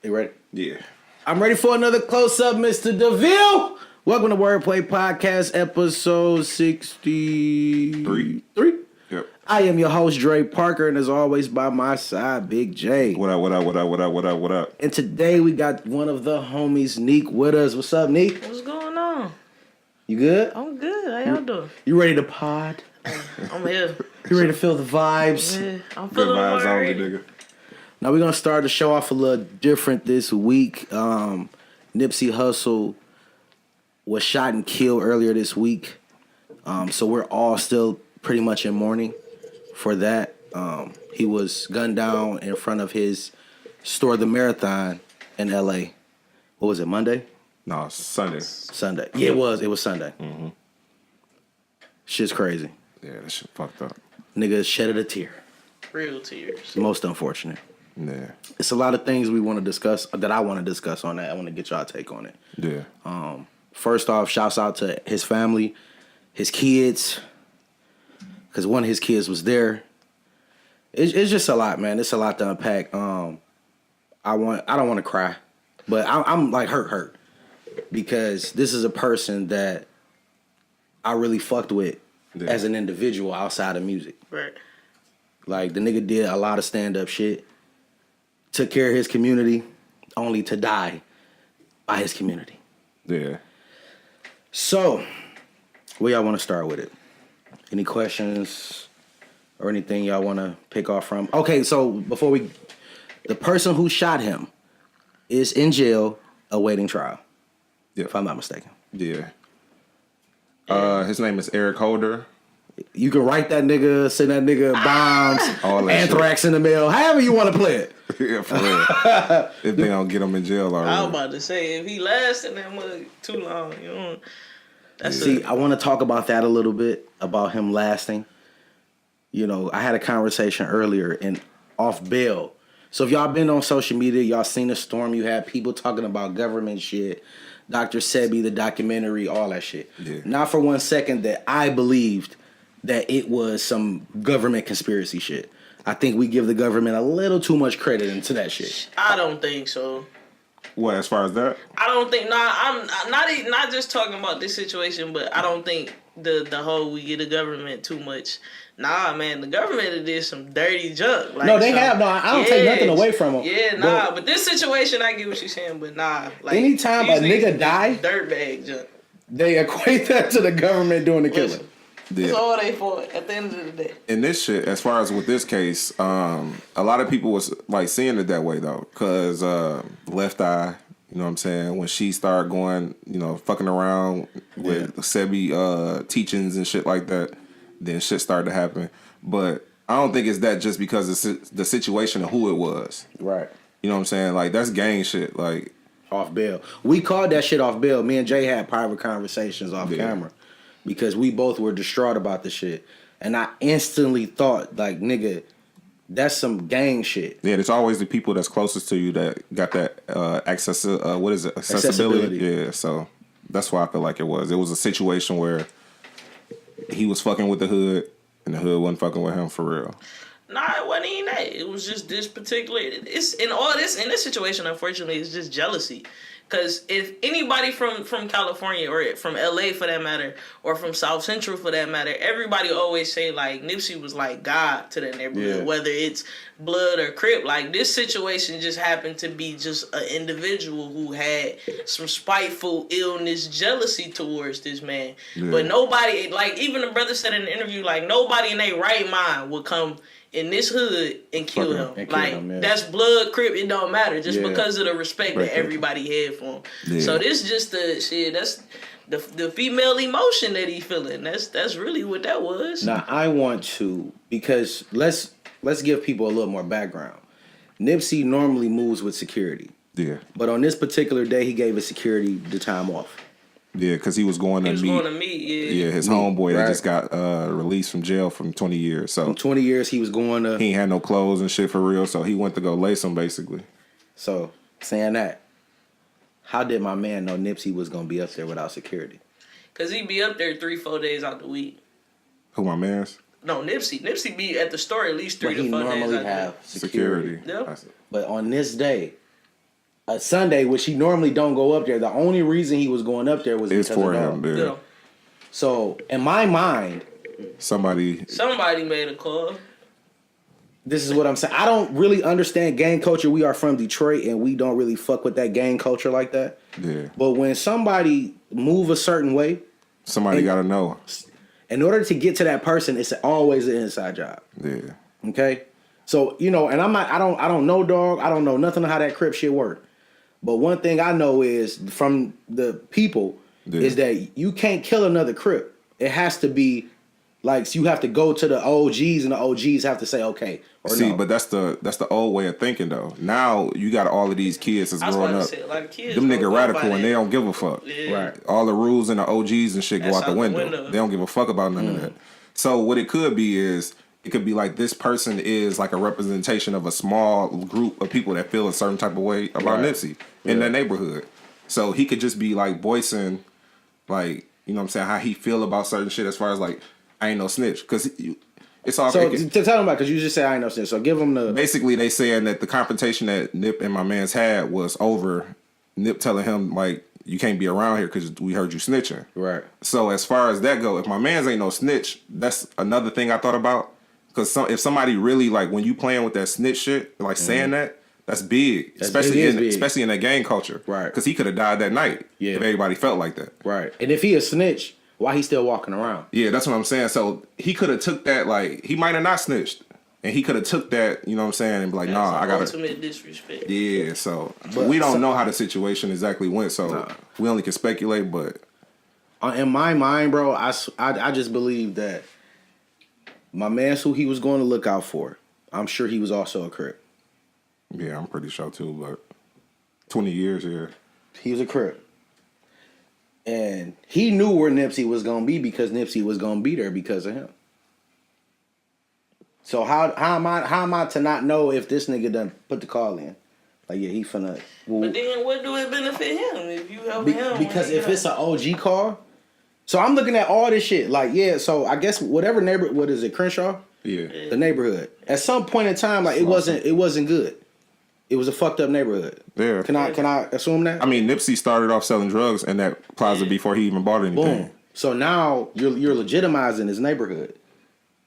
You ready? Yeah. I'm ready for another close-up, Mr. DeVille. Welcome to Wordplay Podcast, episode 63. Yep. I am your host, Dre Parker, and as always, by my side, Big Jay. What up? And today we got one of the homies, Nique, with us. What's up, Nique? What's going on? You good? I'm good. How y'all doing? You ready to pod? I'm here. You ready to feel the vibes? Yeah, I'm Good feeling vibes only, alright. nigga. Now we're gonna start the show off a little different this week. Nipsey Hussle was shot and killed earlier this week. So we're all still pretty much in mourning for that. He was gunned down in front of his store, The Marathon, in LA. What was it, Monday? No, Sunday. Sunday. Yeah, it was. It was Sunday. Mm-hmm. Shit's crazy. Yeah, that shit fucked up. Nigga shedded a tear. Real tears. Most unfortunate. Yeah. It's a lot of things we want to discuss, that I want to discuss on that. I want to get y'all take on it. Yeah. First off, shouts out to his family, his kids, because one of his kids was there. It's just a lot, man. It's a lot to unpack. I don't want to cry, but I'm like hurt because this is a person that I really fucked with as an individual outside of music. Right. Like, the nigga did a lot of stand-up shit, took care of his community, only to die by his community. Yeah. So, where y'all want to start with it? Any questions or anything y'all want to pick off from? Okay, so the person who shot him is in jail awaiting trial, if I'm not mistaken. Yeah. His name is Eric Holder. You can write that nigga, send that nigga bombs, All that anthrax in the mail, however you want to play it. Yeah, for real. If they don't get him in jail already. I was about to say, if he lasts in that mug too long, you know. I want to talk about that a little bit, about him lasting. You know, I had a conversation earlier and off bail. So if y'all been on social media, y'all seen the storm. You had people talking about government shit, Dr. Sebi, the documentary, all that shit. Yeah. Not for one second that I believed that it was some government conspiracy shit. I think we give the government a little too much credit into that shit. I don't think so. What, as far as that? I don't think. I'm not just talking about this situation, but I don't think the whole we get the government too much. Nah, man, the government did some dirty junk. Like, No, they have. No, I don't take nothing away from them. Yeah, but this situation, I get what you're saying, but nah. Like, anytime a nigga die, dirtbag junk. they equate that to the government doing the killing. Yeah. That's all they for at the end of the day. And this shit, as far as with this case, a lot of people was like seeing it that way though, because Left Eye, you know what I'm saying, when she started going, you know, fucking around with Sebi teachings and shit like that, then shit started to happen. But I don't think it's that just because of the situation of who it was. Right. You know what I'm saying? Like, that's gang shit. Like, off bail. We called that shit off bail. Me and Jay had private conversations off camera because we both were distraught about the shit. And I instantly thought, like, nigga, that's some gang shit. Yeah, it's always the people that's closest to you that got that accessibility. Yeah, so that's why I feel like it was. It was a situation where he was fucking with the hood and the hood wasn't fucking with him for real. Nah, it wasn't even that. It was just this particular. It's in this situation. Unfortunately, it's just jealousy. Because if anybody from California or from LA for that matter, or from South Central for that matter, everybody always say like Nipsey was like God to that neighborhood, whether it's Blood or Crip. Like, this situation just happened to be just an individual who had some spiteful illness, jealousy towards this man. Yeah. But nobody, like, even the brother said in the interview, like, nobody in their right mind would come in this hood and kill him. That's Blood, Crip, it don't matter. Just because of the respect that everybody had for him. Yeah. So this just the shit, that's the female emotion that he feeling. That's really what that was. Now, I want to, because let's give people a little more background. Nipsey normally moves with security. Yeah. But on this particular day, he gave his security the time off. Yeah, because he was going to meet. Yeah, his homeboy that just got released from jail from 20 years. So from 20 years, he was going to. He ain't had no clothes and shit for real, so he went to go lace him basically. So saying that, how did my man know Nipsey was gonna be up there without security? Cause he be up there 3-4 days out the week. Who, my man's? No, Nipsey. Nipsey be at the store at least 3 to 4 days. He normally have security. Yep. But on this day, a Sunday, which he normally don't go up there. The only reason he was going up there was It's because for of him. dog. Yeah. So in my mind, Somebody made a call. this is what I'm saying. I don't really understand gang culture. We are from Detroit, and we don't really fuck with that gang culture like that. Yeah. But when somebody move a certain way, Somebody got to know. in order to get to that person, it's always an inside job. Yeah. Okay, so and I don't know, dog. I don't know nothing of how that Crip shit work. But one thing I know is from the people is that you can't kill another Crip. It has to be like you have to go to the OGs, and the OGs have to say okay or See, no. but that's the old way of thinking though. Now you got all of these kids that's growing up. Them nigga radical and they don't give a fuck. Yeah. Right. All the rules and the OGs and shit go out the window. They don't give a fuck about none of that. So what it could be is it could be like this person is like a representation of a small group of people that feel a certain type of way about Nipsey in their neighborhood. So he could just be like voicing like, you know what I'm saying, how he feel about certain shit as far as like, I ain't no snitch. Because it's all... So to tell them about, because you just say I ain't no snitch. So give them the... Basically, they saying that the confrontation that Nip and my man's had was over Nip telling him, like, you can't be around here because we heard you snitching. Right. So as far as that go, if my man's ain't no snitch, that's another thing I thought about. Because if somebody really, like, when you playing with that snitch shit, like saying that, that's big. Especially in that gang culture. Right. Because he could have died that night if everybody felt like that. Right. And if he a snitch, why he still walking around? Yeah, that's what I'm saying. So he could have took that, like, he might have not snitched. And he could have took that, you know what I'm saying, and be like, nah, I gotta... ultimate disrespect. Yeah, so... But we don't know how the situation exactly went, so we only can speculate, but... In my mind, bro, I just believe that my man's who he was going to look out for. I'm sure he was also a Crip. Yeah, I'm pretty sure too, but 20 years, yeah. He was a Crip. And he knew where Nipsey was going to be because Nipsey was going to be there because of him. So how am I to not know if this nigga done put the call in? Like, yeah, he finna... Well, but then what do it benefit him if you help him? Because if it's an OG call... So I'm looking at all this shit. Like, yeah, so I guess whatever neighborhood... What is it, Crenshaw? Yeah. The neighborhood. At some point in time, like, it wasn't good. It was a fucked up neighborhood. Yeah. Can I assume that? I mean, Nipsey started off selling drugs in that plaza before he even bought anything. Boom. So now you're legitimizing his neighborhood.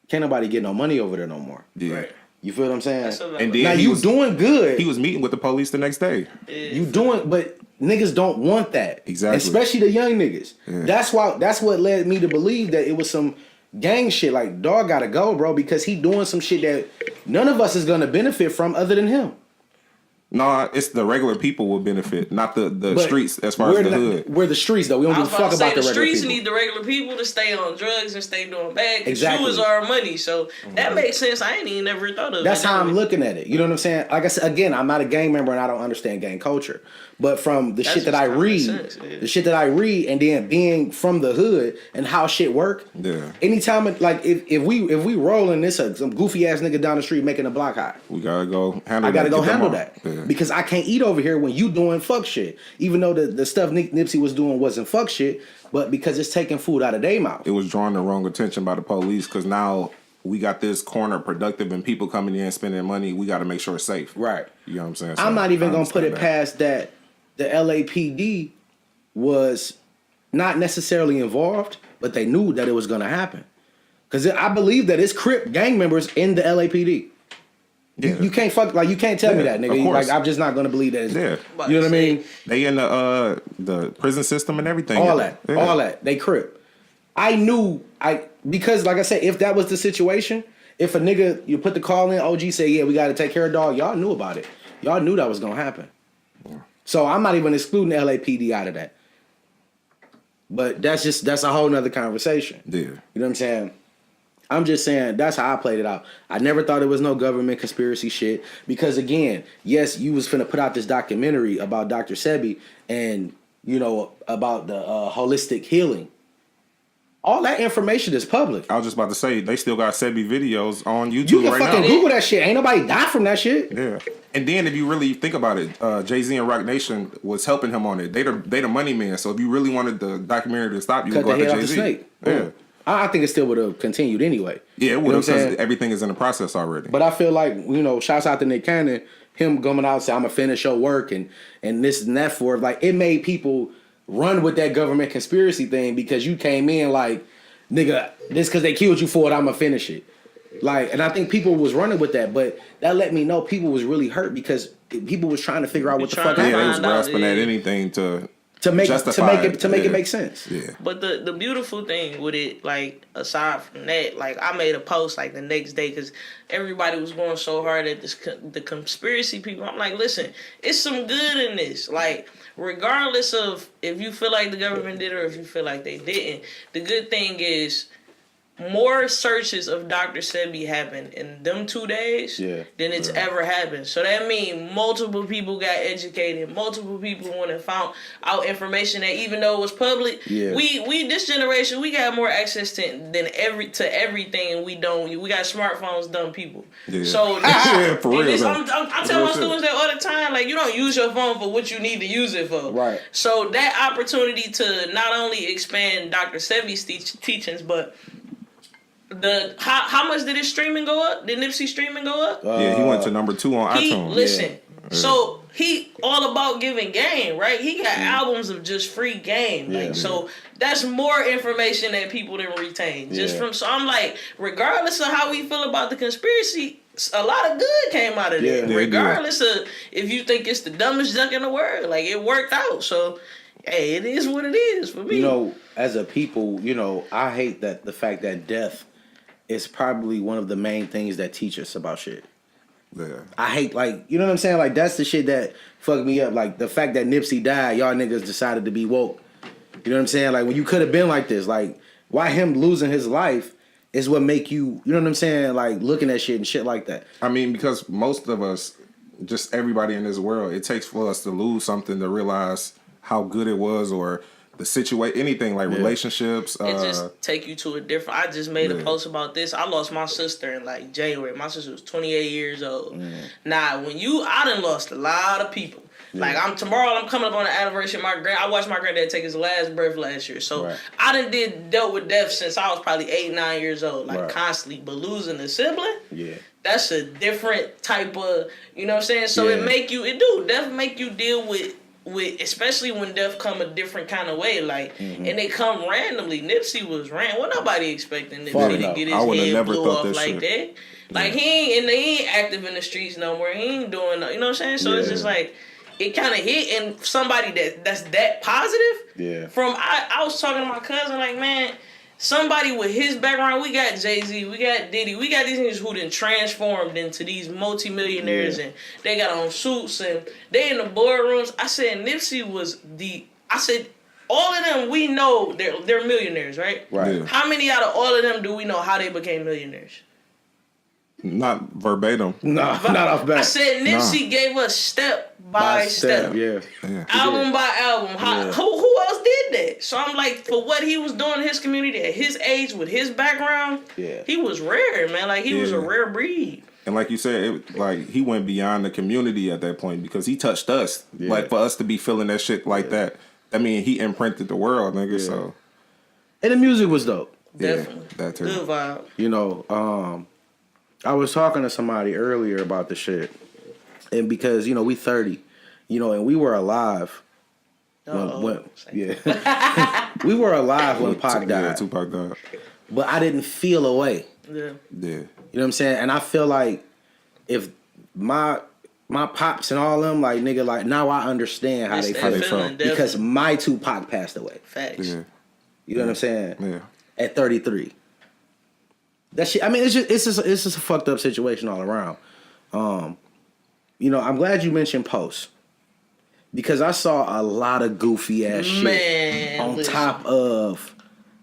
Can't nobody get no money over there no more. Yeah. Right. You feel what I'm saying? And then now you doing good. He was meeting with the police the next day. You doing, but niggas don't want that. Exactly. Especially the young niggas. Yeah. That's what led me to believe that it was some gang shit. Like, dog gotta go, bro, because he doing some shit that none of us is gonna benefit from other than him. No, it's the regular people will benefit, not the streets as far as the hood. We're the streets, though. We don't give a fuck about the regular people. The streets need the regular people to stay on drugs and stay doing bad. Exactly. You is our money, so that makes sense. I ain't even never thought of That's it. how I'm looking at it. You know what I'm saying? Like I said, again, I'm not a gang member and I don't understand gang culture. But from the shit that I read, and then being from the hood and how shit work, anytime, like, if we rolling this, some goofy ass nigga down the street making a block high, we gotta go handle. I gotta go handle that because I can't eat over here when you doing fuck shit. Even though the stuff Nipsey was doing wasn't fuck shit, but because it's taking food out of their mouth. It was drawing the wrong attention by the police because now we got this corner productive and people coming in spending money. We got to make sure it's safe. Right. You know what I'm saying? So I'm not even gonna put it past that the LAPD was not necessarily involved, but they knew that it was gonna happen. Because I believe that it's Crip gang members in the LAPD. Yeah. You can't you can't tell me that, nigga. Like, I'm just not gonna believe that. You know what I mean? They in the prison system and everything. All that. They Crip. I knew because like I said, if that was the situation, if a nigga you put the call in, OG say, yeah, we gotta take care of dog, y'all knew about it. Y'all knew that was gonna happen. Yeah. So I'm not even excluding the LAPD out of that. But that's a whole nother conversation. Yeah. You know what I'm saying? I'm just saying that's how I played it out. I never thought it was no government conspiracy shit because, again, yes, you was finna put out this documentary about Dr. Sebi and, you know, about the holistic healing. All that information is public. I was just about to say, they still got Sebi videos on YouTube you can right now. fucking Google that shit. Ain't nobody died from that shit. Yeah. And then if you really think about it, Jay-Z and Rock Nation was helping him on it. They the money man. So if you really wanted the documentary to stop, you would go after Jay-Z. Snake. Yeah. I think it still would have continued anyway. Yeah, it would have because everything is in the process already. But I feel like, you know, shouts out to Nique Cannon. him coming out and saying, I'm gonna finish your work and this and that for it. Like, it made people run with that government conspiracy thing because you came in like, nigga, this because they killed you for it, I'm gonna finish it. Like, and I think people was running with that, but that let me know people was really hurt because people was trying to figure out what the fuck Yeah, happened. they was grasping at anything to make justify it make sense. Yeah. But the beautiful thing with it, like, aside from that, like, I made a post like the next day because everybody was going so hard at the conspiracy people. I'm like, listen, it's some good in this. Like, regardless of if you feel like the government did or if you feel like they didn't, the good thing is more searches of Dr. Sebi happened in them 2 days than it's ever happened. So that means multiple people got educated, multiple people went and found out information that even though it was public, we this generation, we got more access to everything. We got smartphones, dumb people. Yeah. So for real. I tell my students that all the time, like, you don't use your phone for what you need to use it for. Right. So that opportunity to not only expand Dr. Sebi's teachings, but how much did his streaming go up? Did Nipsey streaming go up? Yeah, he went to number 2 on iTunes. Listen, so he all about giving game, right? He got albums of just free game. Like, so that's more information that people didn't retain. So I'm like, regardless of how we feel about the conspiracy, a lot of good came out of it. Regardless of if you think it's the dumbest junk in the world, like, it worked out. So hey, it is what it is for me. You know, as a people, you know, I hate that the fact that death is probably one of the main things that teach us about shit. Yeah. I hate, like, you know what I'm saying? Like, that's the shit that fucked me up. Like, the fact that Nipsey died, y'all niggas decided to be woke. You know what I'm saying? Like, when you could have been like this, like, why him losing his life is what make you know what I'm saying? Like, looking at shit and shit like that. I mean, because most of us, just everybody in this world, it takes for us to lose something to realize how good it was or the situation, anything like relationships. It just take you to a different. I just made a post about this. I lost my sister in like January. My sister was 28 years old. Now, I done lost a lot of people. Like, tomorrow I'm coming up on the anniversary of I watched my granddad take his last breath last year. So I done dealt with death since I was probably 8, 9 years old, like constantly. But losing a sibling, that's a different type of, you know what I'm saying? So death make you deal with, especially when death come a different kind of way, like, and they come randomly. Nipsey was Well, nobody expecting Nipsey to get his head blew off like that. Like, he ain't active in the streets no more. He ain't doing no, you know what I'm saying? So it's just like, it kind of hit, and somebody that's that positive. Yeah. I was talking to my cousin, like, man, somebody with his background, we got Jay-Z, we got Diddy, we got these niggas who done transformed into these multimillionaires, and they got on suits, and they in the boardrooms. I said Nipsey was all of them, we know they're millionaires, right? Right. Yeah. How many out of all of them do we know how they became millionaires? Not verbatim. No, not off bat. I said Nipsey gave us step by step. Yeah. Album by album. Who else did that? So I'm like, for what he was doing in his community at his age with his background, he was rare, man. Like, he was a rare breed. And like you said, he went beyond the community at that point because he touched us. Yeah. Like, for us to be feeling that shit like that, I mean, he imprinted the world, nigga. So, and the music was dope. Definitely. That too. Good vibe. You know, I was talking to somebody earlier about the shit, and because, you know, we 30, you know, and we were alive when we were alive when Pac died. Yeah, Tupac died. But I didn't feel a way. Yeah. Yeah. You know what I'm saying? And I feel like if my pops and all them, like, nigga, like, now I understand how they felt because my Tupac passed away. Facts. Yeah. You know what I'm saying? Yeah. At 33. That shit. I mean, it's just a fucked up situation all around. You know, I'm glad you mentioned Post because I saw a lot of goofy ass shit on top of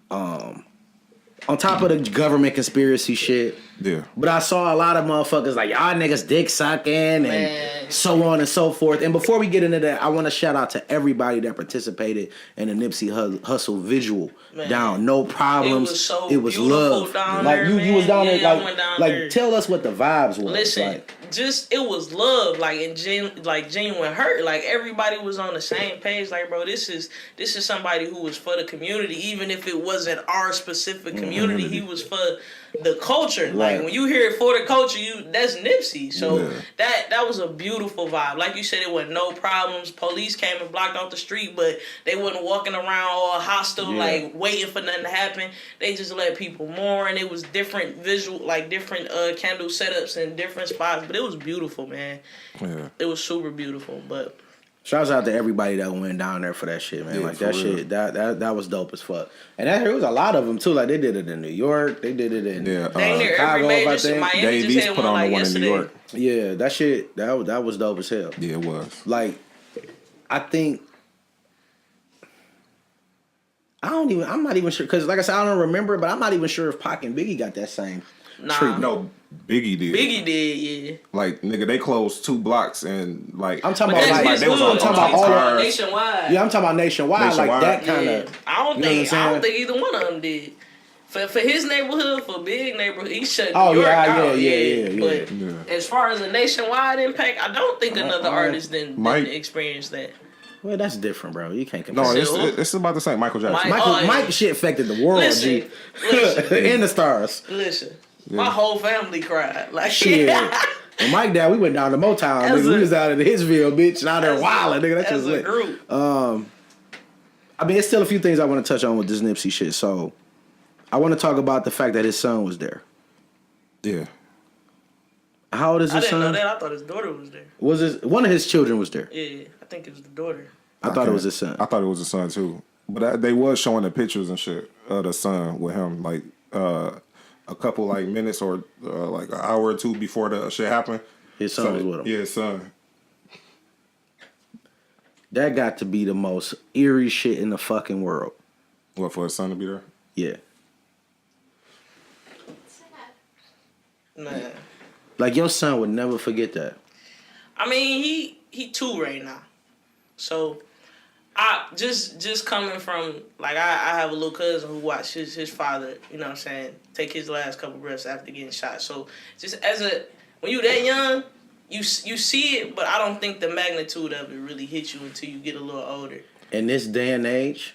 the government conspiracy shit. Yeah. But I saw a lot of motherfuckers like, y'all niggas dick sucking and so on and so forth. And before we get into that, I want to shout out to everybody that participated in the Nipsey Hussle visual down. No problems. It was love. Like, you was down there. Tell us what the vibes was. Listen, it was love, like, and genuine hurt. Like, everybody was on the same page. Like, bro, this is somebody who was for the community, even if it wasn't our specific community. community. He was for the culture. Like Right. when you hear it for the culture, that's Nipsey. So that was a beautiful vibe. Like you said, it wasn't no problems. Police came and blocked off the street, but they wasn't walking around all hostile, like waiting for nothing to happen. They just let people mourn. It was different visual, like different candle setups in different spots, but it was beautiful, man. Yeah. It was super beautiful, but. Shouts out to everybody that went down there for that shit, man. Yeah, like that real. shit, that was dope as fuck. And there was a lot of them too. Like they did it in New York, they did it in every Chicago. major. Miami Dave just East had put one on like the one yesterday. in New York. Yeah, that shit, that was dope as hell. Yeah, it was. Like, I think I'm not even sure because, like I said, I don't remember, but I'm not even sure if Pac and Biggie got that same treatment. No, Biggie did. Biggie did, yeah. Like, nigga, they closed 2 blocks and like I'm talking But about that's like his they was hood. on talking top about all cars. Nationwide. Yeah, I'm talking about nationwide. Like that kind of. I don't You know think what I'm saying? either one of them did. For his neighborhood, for big neighborhood, he shut New Oh, York yeah, out. yeah. But as far as a nationwide impact, I don't think another artist didn't experience that. Well, that's different, bro. You can't compare. No, Still. it's about the same. Michael Jackson. Mike shit affected the world, Listen, G. listen. And the stars. Listen, my whole family cried. Like Shit. And Mike dad, we went down to Motown. Nigga. We was out in Hitsville, bitch, and out there wilding, nigga. That's just a lit. group. I mean, it's still a few things I want to touch on with this Nipsey shit. So, I want to talk about the fact that his son was there. Yeah. How old is I his didn't son? know that. I thought his daughter was there. Was one of his children was there? Yeah, I think it was the daughter. I thought it was his son. I thought it was his son too. But they was showing the pictures and shit of the son with him, like a couple like minutes or like an hour or two before the shit happened. His son was with him. Yeah, his son. That got to be the most eerie shit in the fucking world. What, for his son to be there? Yeah. Man. Like your son would never forget that. I mean, he 2 right now. So I just coming from like I have a little cousin who watched his father, you know what I'm saying, take his last couple breaths after getting shot. So just when you that young, you see it, but I don't think the magnitude of it really hits you until you get a little older. In this day and age,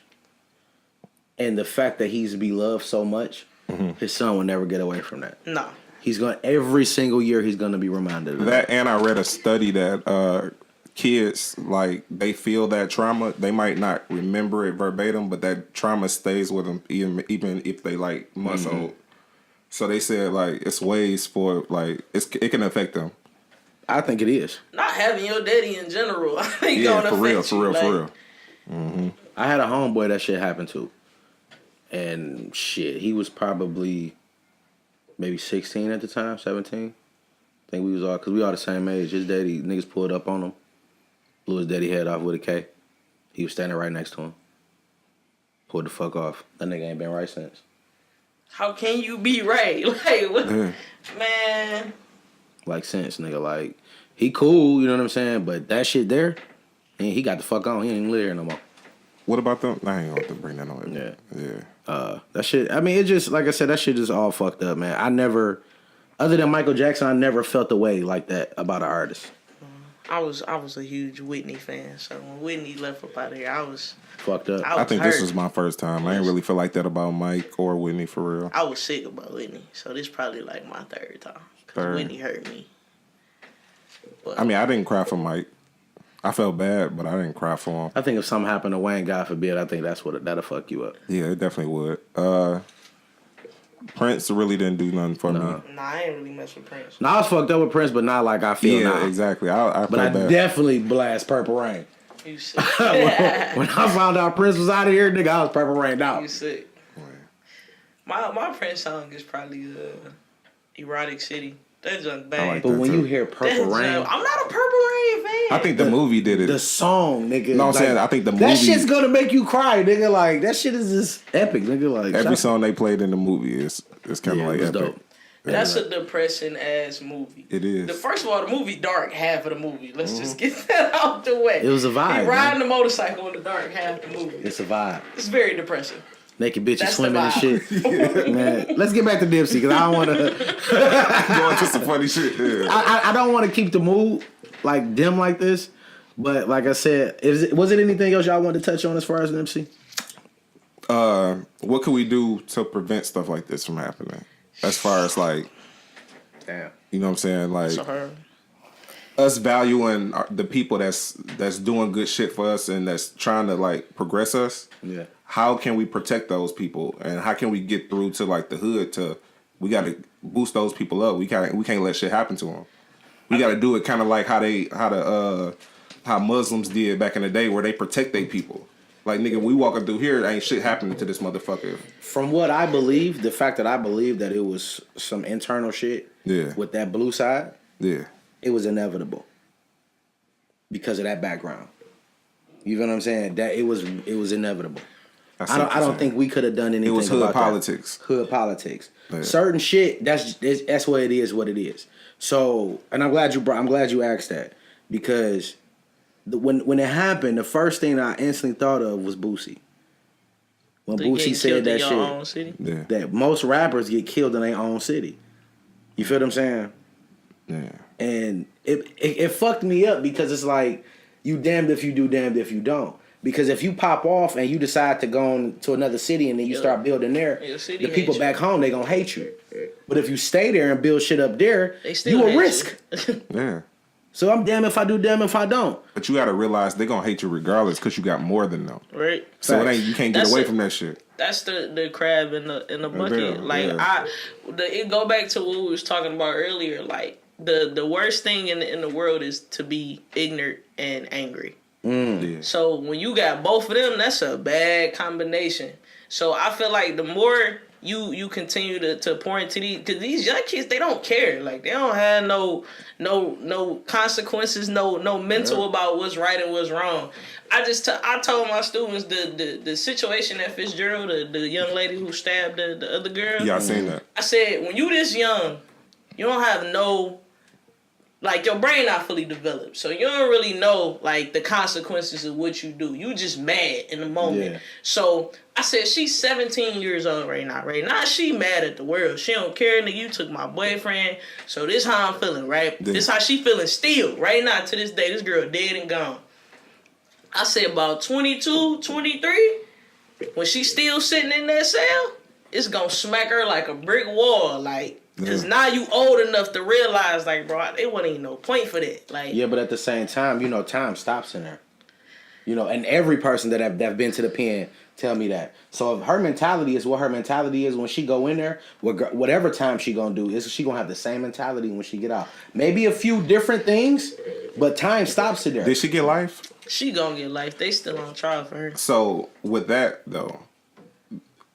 and the fact that he's beloved so much, his son will never get away from that. No. He's going every single year. He's going to be reminded of That, and I read a study that kids, like, they feel that trauma. They might not remember it verbatim, but that trauma stays with them even if they like months old. So they said like it's ways for like it can affect them. I think it is. Not having your daddy in general, I think Yeah, gonna affect for real. I had a homeboy that shit happened to, and shit, he was probably maybe 16 at the time, 17. I think we was all, cause we all the same age. His daddy, niggas pulled up on him, blew his daddy head off with a K. He was standing right next to him. Pulled the fuck off. That nigga ain't been right since. How can you be right? Like, what? Man. Like, since, nigga. Like, he cool, you know what I'm saying? But that shit there, he got the fuck on. He ain't even live here no more. What about them? I ain't gonna have to bring that on. Yeah. That shit, I mean, it just, like I said, that shit is all fucked up, man. I never, other than Michael Jackson, I never felt a way like that about an artist. I was a huge Whitney fan, so when Whitney left up out of here, I was fucked up. I I think hurt. this was my first time. I ain't really feel like that about Mike or Whitney for real. I was sick about Whitney, so this probably like my third time because Whitney hurt me. But, I mean, I didn't cry for Mike. I felt bad, but I didn't cry for him. I think if something happened to Wayne, God forbid, I think that'll fuck you up. Yeah, it definitely would. Prince really didn't do nothing for me. nah, I ain't really mess with Prince. Now I was fucked up with Prince, but not like I feel now. Yeah, exactly. I But I felt bad. definitely blast Purple Rain. You sick? When I found out Prince was out of here, nigga, I was Purple Rained You out. sick? My Prince song is probably Erotic City. That junk bang. like But that when too. you hear Purple Rain, I'm not a Purple Rain fan. I think the movie did it. the song, nigga. No, I'm like, saying I think the movie. that shit's gonna make you cry, nigga. Like that shit is just epic, nigga. Like every song they played in the movie is kind of yeah, like it was epic. dope. That's a depressing ass movie. It is. First of all, the movie dark half of the movie. Let's just get that out the way. It was a vibe, He riding the motorcycle in the dark half the movie. It's a vibe. It's very depressing. Naked bitches That's the swimming and vibe. shit. Man, let's get back to Nipsey because I don't want to. Going to some funny shit. Yeah. I don't want to keep the mood like dim like this. But like I said, was it anything else y'all wanted to touch on as far as Nipsey? What can we do to prevent stuff like this from happening? As far as like, Damn. you know what I'm saying? Like, So her. us valuing the people that's doing good shit for us and that's trying to like progress us. Yeah. How can we protect those people, and how can we get through to like the hood? We got to boost those people up. We can't let shit happen to them. We got to do it kind of like how Muslims did back in the day, where they protect their people. Like, nigga, we walking through here, ain't shit happening to this motherfucker. From what I believe, the fact that I believe that it was some internal shit with that blue side, it was inevitable because of that background. You know what I'm saying? That it was inevitable. I don't think we could have done anything. It was hood about politics. That. Hood politics. Yeah. Certain shit. That's what it is. What it is. So, and I'm glad you asked that, because when it happened, the first thing I instantly thought of was Boosie. When Boosie said that shit, own city? Yeah. that most rappers get killed in their own city. You feel what I'm saying? Yeah. And it fucked me up, because it's like, you damned if you do, damned if you don't. Because if you pop off and you decide to go on to another city and then you start building there, the people back home, they gonna hate you. But if you stay there and build shit up there, you a risk. Yeah. So I'm damn if I do, damn if I don't. But you got to realize they're gonna hate you regardless, because you got more than them. Right. So you can't get away from that shit. That's the crab in the bucket. It go back to what we was talking about earlier. Like, the worst thing in the world is to be ignorant and angry. Yeah. So when you got both of them, that's a bad combination. So I feel like the more you continue to pour into because these young kids, they don't care. Like, they don't have no consequences, no mental about what's right and what's wrong. I told my students the situation at Fitzgerald, the young lady who stabbed the other girl. Yeah, I seen that. I said, when you this young, you don't have like, your brain not fully developed. So you don't really know, like, the consequences of what you do. You just mad in the moment. Yeah. So I said, she's 17 years old right now. Right now, she mad at the world. She don't care, nigga. You took my boyfriend. So this how I'm feeling, right? Yeah. This how she feeling still. Right now, to this day, this girl dead and gone. I said, about 22, 23, when she's still sitting in that cell, it's gonna smack her like a brick wall. Like, because now you old enough to realize, like, bro, it wasn't even no point for that. Like, yeah, but at the same time, time stops in there. And every person that have been to the pen tell me that. So if her mentality is what her mentality is when she go in there, whatever time she gonna do, is she gonna have the same mentality when she get out. Maybe a few different things, but time stops in there. Did she get life? She gonna get life. They still on trial for her. So with that, though,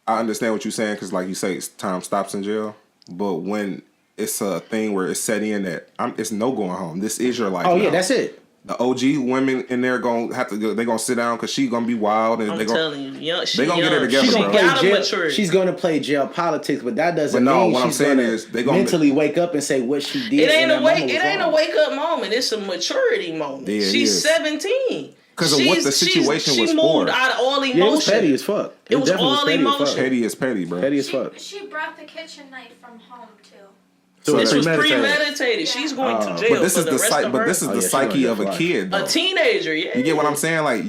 I understand what you're saying, because like you say, time stops in jail. But when it's a thing where it's set in that it's no going home. This is your life. Oh, yeah, that's it. The OG women in there gonna have to go. They gonna sit down because she's gonna be wild, and they gonna get her together. She's gonna play jail politics, but that doesn't mean what I'm she's saying gonna is they gonna mentally wake up and say what she did. It ain't a wake up moment. It's a maturity moment. Yeah, she's 17. Because of what the situation was for. She moved out of all emotion. Yeah, it was petty as fuck. It was all emotion. Petty is petty, bro. Petty as fuck. She brought the kitchen knife from home too. So this was premeditated. Yeah. She's going to jail. But this is the psyche of a kid, though. A teenager. Yeah. You get what I'm saying? Like,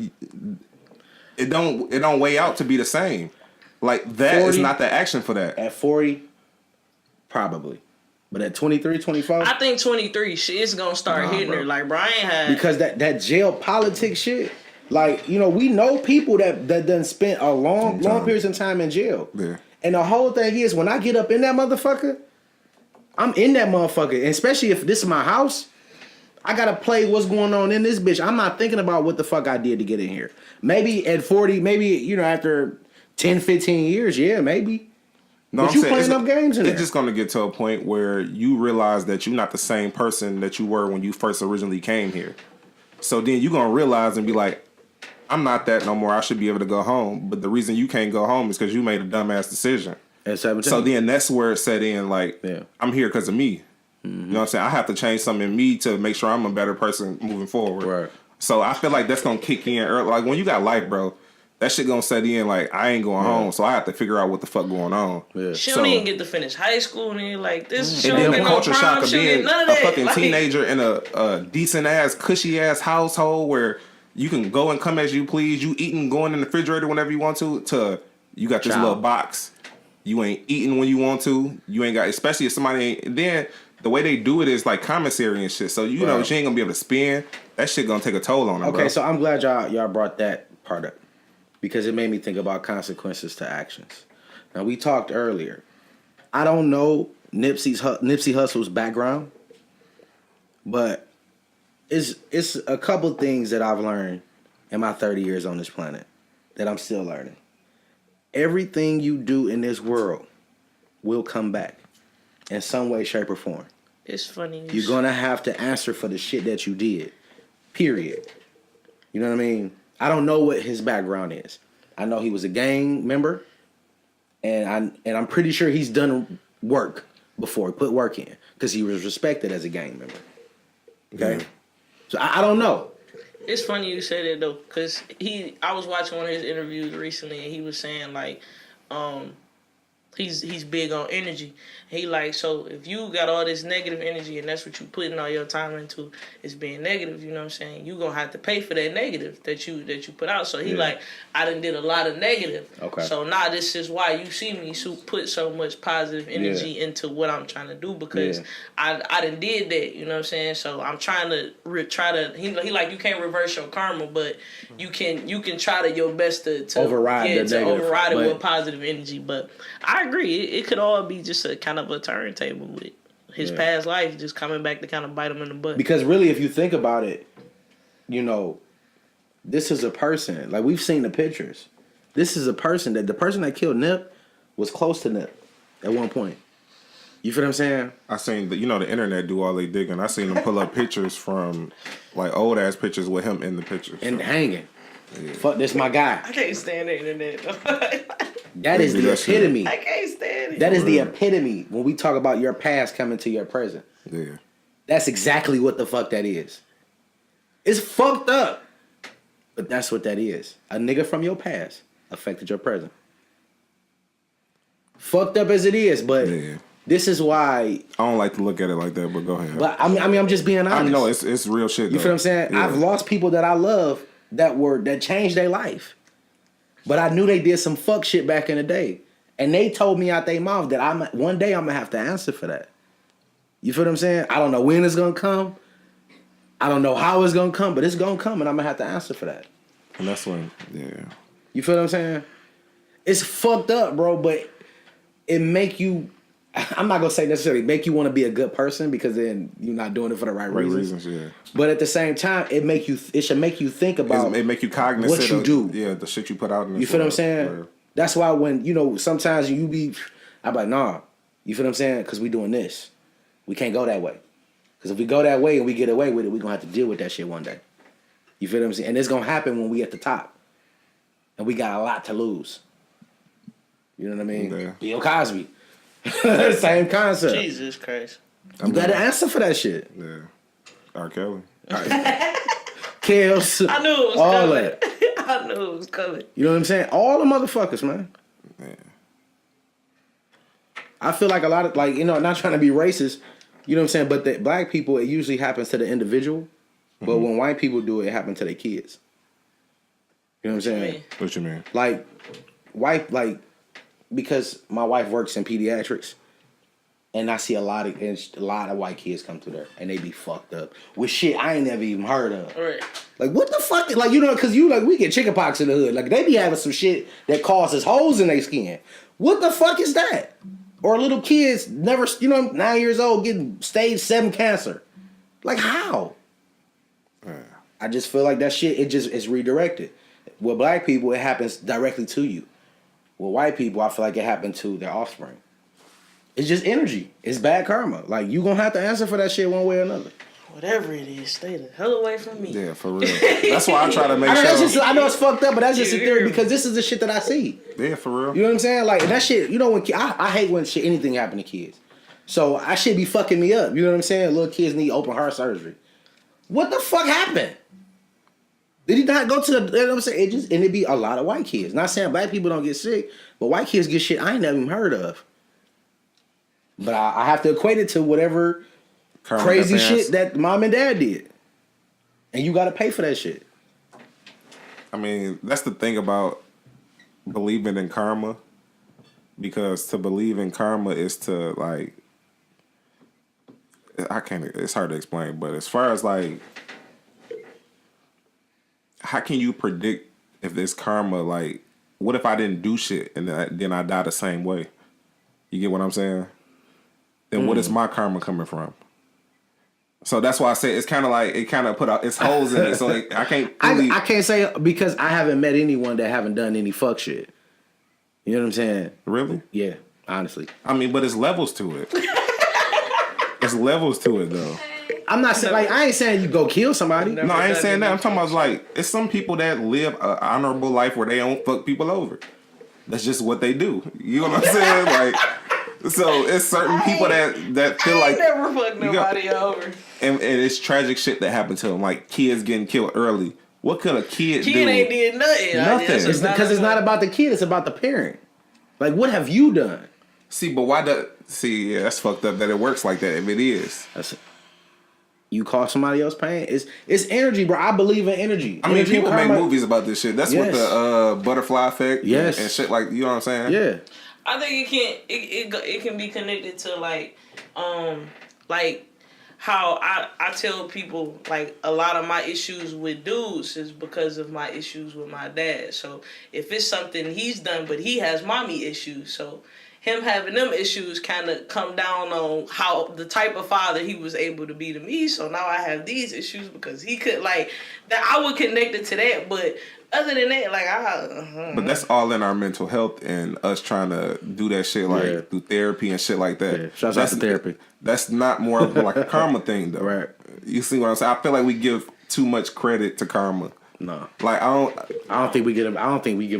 it don't weigh out to be the same. Like, that 40, is not the action for that. At 40, probably. But at 23, 24? I think 23, shit's gonna start hitting her. Like, Brian had... Because that jail politics shit, like, we know people that done spent a long periods of time in jail. Yeah. And the whole thing is, when I get up in that motherfucker, I'm in that motherfucker. And especially if this is my house, I gotta play what's going on in this bitch. I'm not thinking about what the fuck I did to get in here. Maybe at 40, maybe, after 10, 15 years, yeah, maybe. No, but you playing up games in there. It's just going to get to a point where you realize that you're not the same person that you were when you first originally came here. So then you're going to realize and be like, I'm not that no more. I should be able to go home. But the reason you can't go home is because you made a dumbass decision. At 17. So then that's where it set in, like, I'm here because of me. Mm-hmm. You know what I'm saying? I have to change something in me to make sure I'm a better person moving forward. Right. So I feel like that's going to kick in early. Like, when you got life, bro, that shit gonna set in, like, I ain't going home, so I have to figure out what the fuck going on. Yeah. She don't even get to finish high school, and then, like, this. She and don't then get culture no shock prom, of being none of a that. fucking like, teenager in a decent ass, cushy ass household where you can go and come as you please. You eating, going in the refrigerator whenever you want to You got this Child. little box. You ain't eating when you want to. You ain't got, especially if somebody ain't. And then the way they do it is like commissary and shit. So you know she ain't gonna be able to spend. That shit gonna take a toll on her. Okay, so I'm glad y'all brought that part up because it made me think about consequences to actions. Now we talked earlier. I don't know Nipsey Hussle's background, but it's a couple things that I've learned in my 30 years on this planet that I'm still learning. Everything you do in this world will come back in some way, shape, or form. It's funny. You're gonna have to answer for the shit that you did. Period. You know what I mean? I don't know what his background is. I know he was a gang member, and I'm pretty sure he's done work before, put work in, because he was respected as a gang member. Okay? So I don't know. It's funny you say that though, cause I was watching one of his interviews recently, and he was saying like, he's big on energy. He like, so if you got all this negative energy and that's what you putting all your time into is being negative, you know what I'm saying? You gonna have to pay for that negative that you put out. So he like, I done did a lot of negative. Okay. So now this is why you see me put so much positive energy into what I'm trying to do, because I done did that, you know what I'm saying? So I'm trying to he like, you can't reverse your karma, but you can try to your best to override the negative, override it with positive energy. But I agree, it could all be just a kind of a turntable with his past life just coming back to kind of bite him in the butt. Because really, if you think about it, you know, this is a person. Like, we've seen the pictures. This is a person the person that killed Nip was close to Nip at one point. You feel what I'm saying? I seen the internet do all they digging. I seen them pull up pictures from like old ass pictures with him in the pictures And hanging. Yeah. Fuck, this my guy. I can't stand the internet. That is the epitome. I can't stand it. That is the epitome when we talk about your past coming to your present. Yeah. That's exactly what the fuck that is. It's fucked up. But that's what that is. A nigga from your past affected your present. Fucked up as it is, but this is why I don't like to look at it like that, but go ahead. But I mean, I'm just being honest. I know it's real shit. You feel what I'm saying? Yeah. I've lost people that I love that changed their life. But I knew they did some fuck shit back in the day. And they told me out their mouth that one day I'm going to have to answer for that. You feel what I'm saying? I don't know when it's going to come. I don't know how it's going to come, but it's going to come and I'm going to have to answer for that. And that's when, You feel what I'm saying? It's fucked up, bro, but it make you, I'm not going to say necessarily make you want to be a good person because then you're not doing it for the right reasons. Yeah. But at the same time, it should make you think about it make you cognizant what you do. Yeah, the shit you put out in this You feel what I'm saying? Right. That's why when, sometimes I'm like, nah. You feel what I'm saying? Because we doing this. We can't go that way. Because if we go that way and we get away with it, we're going to have to deal with that shit one day. You feel what I'm saying? And it's going to happen when we at the top. And we got a lot to lose. You know what I mean? Yeah. Bill Cosby. Same concept. Jesus Christ. You got to answer for that shit. Yeah. R. Kelly. Kills. I knew it was all coming. that. I knew it was coming. You know what I'm saying? All the motherfuckers, man. Yeah. I feel like a lot of, not trying to be racist, you know what I'm saying? But the black people, it usually happens to the individual. But when white people do it, it happens to their kids. You know what I'm saying? What you mean? Because my wife works in pediatrics, and I see a lot of white kids come through there, and they be fucked up with shit I ain't never even heard of. Right. Like, what the fuck? Like, because we get chickenpox in the hood. Like, they be having some shit that causes holes in their skin. What the fuck is that? Or little kids 9 years old getting stage 7 cancer. Like, how? I just feel like that shit, it's redirected. With black people, it happens directly to you. With white people, I feel like it happened to their offspring. It's just energy. It's bad karma. Like, you gonna have to answer for that shit one way or another. Whatever it is, stay the hell away from me. Yeah, for real. That's why I try to make sure. I know it's fucked up, but that's just a theory because this is the shit that I see. Yeah, for real. You know what I'm saying? Like, that shit, when I hate when anything happen to kids. So I should be fucking me up. You know what I'm saying? Little kids need open heart surgery. What the fuck happened? Did he not go to the, you know what I'm saying? It be a lot of white kids. Not saying black people don't get sick, but white kids get shit I ain't never even heard of. But I have to equate it to whatever crazy shit that mom and dad did. And you got to pay for that shit. I mean, that's the thing about believing in karma, because to believe in karma is to like, I can't. It's hard to explain, but as far as like, how can you predict if this karma? Like, what if I didn't do shit and then I die the same way? You get what I'm saying? Then what is my karma coming from? So that's why I say it's kind of like it kind of put out its holes in it. So like, I can't. I can't say because I haven't met anyone that haven't done any fuck shit. You know what I'm saying? Really? Yeah, honestly. I mean, but it's levels to it. It's levels to it though. I'm not saying like I ain't saying you go kill somebody. No, I ain't saying that. I'm talking about like it's some people that live an honorable life where they don't fuck people over. That's just what they do. You know what I'm saying? Like, so it's certain people that feel like never fucked nobody over. And it's tragic shit that happened to them, like kids getting killed early. What could a kid do? Kid ain't did nothing. Nothing. It's because it's not about the kid. It's about the parent. Like, what have you done? See, but why yeah, that's fucked up that it works like that. If it is, you cause somebody else pain. It's energy, bro. I believe in energy. I mean, Energy people make movies about this shit. That's what the butterfly effect and shit like. You know what I'm saying? Yeah. I think it can be connected to like how I tell people like a lot of my issues with dudes is because of my issues with my dad. So if it's something he's done, but he has mommy issues, so him having them issues kind of come down on how the type of father he was able to be to me. So now I have these issues because he could like that. I would connect it to that, but other than that, like But that's all in our mental health and us trying to do that shit like through therapy and shit like that. Yeah. Shouts out to therapy. That's not more of like a karma thing though. Right. You see what I'm saying? I feel like we give too much credit to karma. No. Like I don't think we give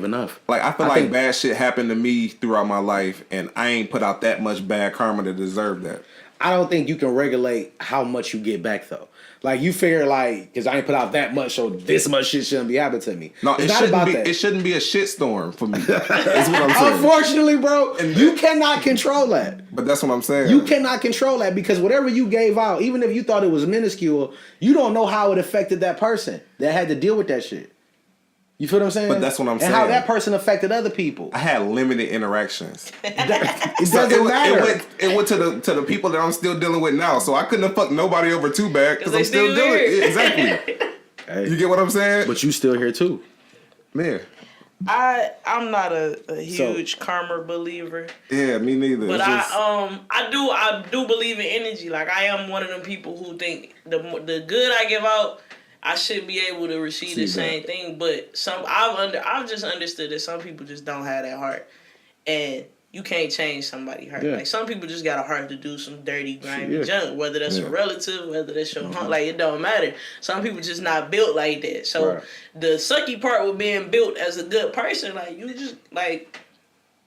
enough. Like I feel like bad shit happened to me throughout my life and I ain't put out that much bad karma to deserve that. I don't think you can regulate how much you get back though. Like you figure like because I ain't put out that much, so this much shit shouldn't be happening to me. No, it shouldn't be a shitstorm for me. That's what I'm saying. Unfortunately, bro, you cannot control that. But that's what I'm saying. You cannot control that because whatever you gave out, even if you thought it was minuscule, you don't know how it affected that person that had to deal with that shit. You feel what I'm saying? But that's what I'm saying. And how that person affected other people. I had limited interactions. It doesn't matter. It went to the people that I'm still dealing with now. So I couldn't have fucked nobody over too bad because I'm still dealing. Exactly. Hey, you get what I'm saying? But you still here too, man. I'm not a huge karma believer. Yeah, me neither. But I do believe in energy. Like I am one of them people who think the good I give out, I should be able to receive the same thing, but I've just understood that some people just don't have that heart, and you can't change somebody's heart. Yeah. Like some people just got a heart to do some dirty, grimy junk, whether that's a relative, whether that's your home, like it don't matter. Some people just not built like that. So the sucky part with being built as a good person, like you just like